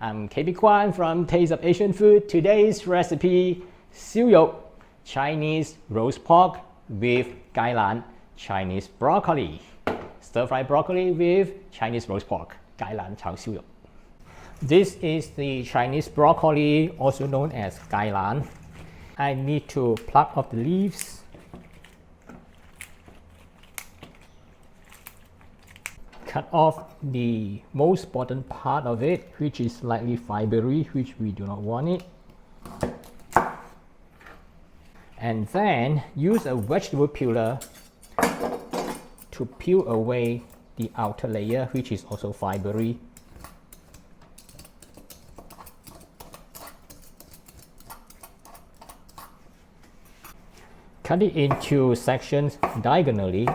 I'm KB Kwan from Taste of Asian Food. Today's recipe, sear yolk, Chinese roast pork with Gai Lan, Chinese broccoli. Stir-fried broccoli with Chinese roast pork, Gai Lan Chao sear yolk. This is the Chinese broccoli, also known as Gai Lan. I need to pluck off the leaves. Cut off the most bottom part of it, which is slightly fibery, which we do not want it. And then use a vegetable peeler to peel away the outer layer, which is also fibery. Cut it into sections diagonally.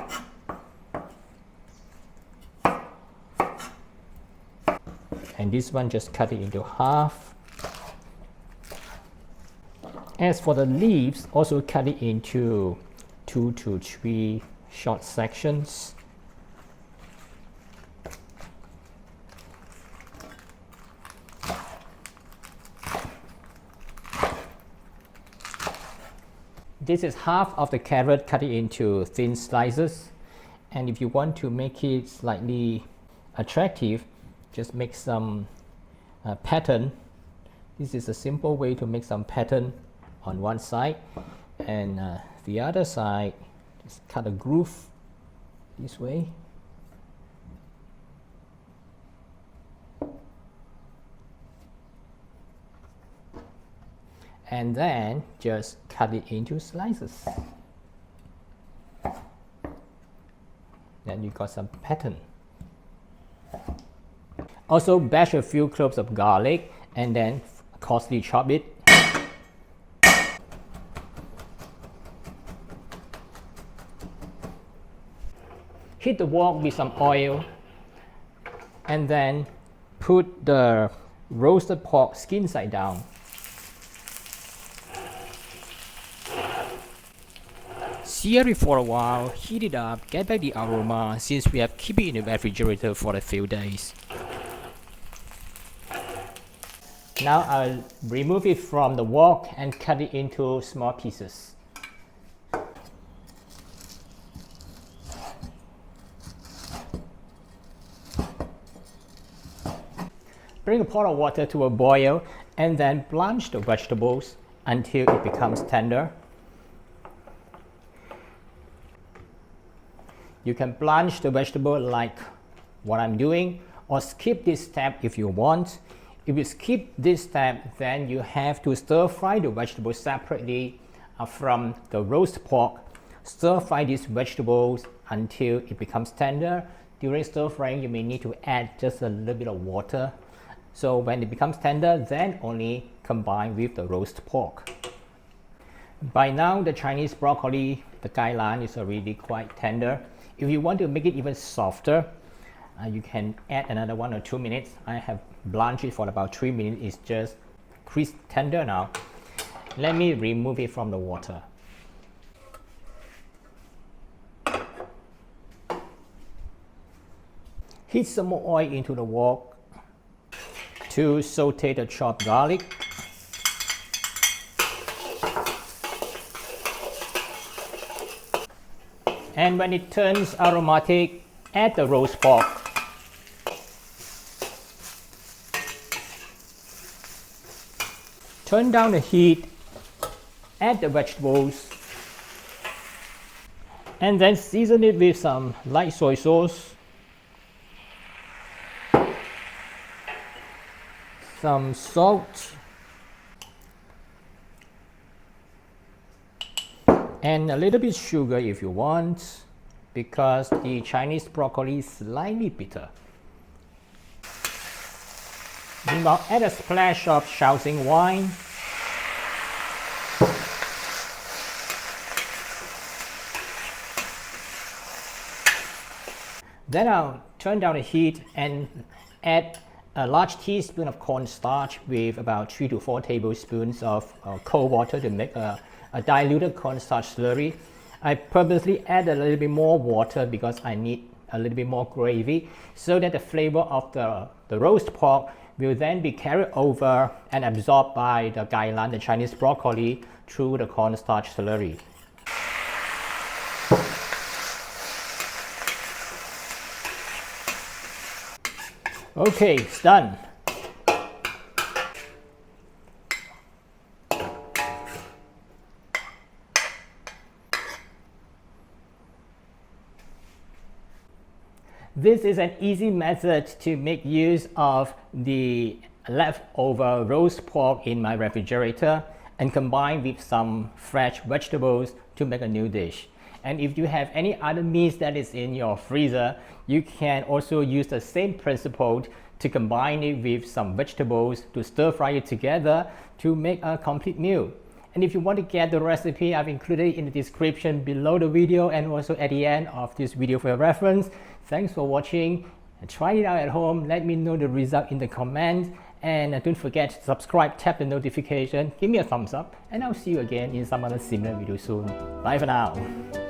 And this one, just cut it into half. As for the leaves, also cut it into 2 to 3 short sections. This is half of the carrot, cut it into thin slices. And if you want to make it slightly attractive, just make some pattern. This is a simple way to make some pattern on one side, and the other side, just cut a groove this way. And then just cut it into slices. Then you got some pattern. Also bash a few cloves of garlic and then coarsely chop it. Heat the wok with some oil and then put the roasted pork skin side down. Sear it for a while, heat it up, get back the aroma since we have kept it in the refrigerator for a few days. Now I'll remove it from the wok and cut it into small pieces. Bring a pot of water to a boil and then blanch the vegetables until it becomes tender. You can blanch the vegetable like what I'm doing, or skip this step if you want. If you skip this step, then you have to stir fry the vegetables separately from the roast pork. Stir fry these vegetables until it becomes tender. During stir frying, you may need to add just a little bit of water. So when it becomes tender, then only combine with the roast pork. By now, the Chinese broccoli, the Gai Lan, is already quite tender. If you want to make it even softer, you can add another 1 or 2 minutes. I have blanched it for about 3 minutes. It's just crisp tender now. Let me remove it from the water. Heat some more oil into the wok to saute the chopped garlic. And when it turns aromatic, add the roast pork. Turn down the heat, add the vegetables, and then season it with some light soy sauce, some salt, and a little bit sugar if you want, because the Chinese broccoli is slightly bitter. Now add a splash of Shaoxing wine. Then I'll turn down the heat and add a large teaspoon of cornstarch with about 3 to 4 tablespoons of cold water to make a diluted cornstarch slurry. I purposely add a little bit more water because I need a little bit more gravy so that the flavor of the roast pork will then be carried over and absorbed by the Gai Lan, the Chinese broccoli, through the cornstarch slurry. Okay, it's done. This is an easy method to make use of the leftover roast pork in my refrigerator and combine with some fresh vegetables to make a new dish. And if you have any other meats that is in your freezer, you can also use the same principle to combine it with some vegetables to stir fry it together to make a complete meal. And if you want to get the recipe, I've included it in the description below the video and also at the end of this video for your reference. Thanks for watching. Try it out at home. Let me know the result in the comments. And don't forget to subscribe, tap the notification, give me a thumbs up, and I'll see you again in some other similar video soon. Bye for now.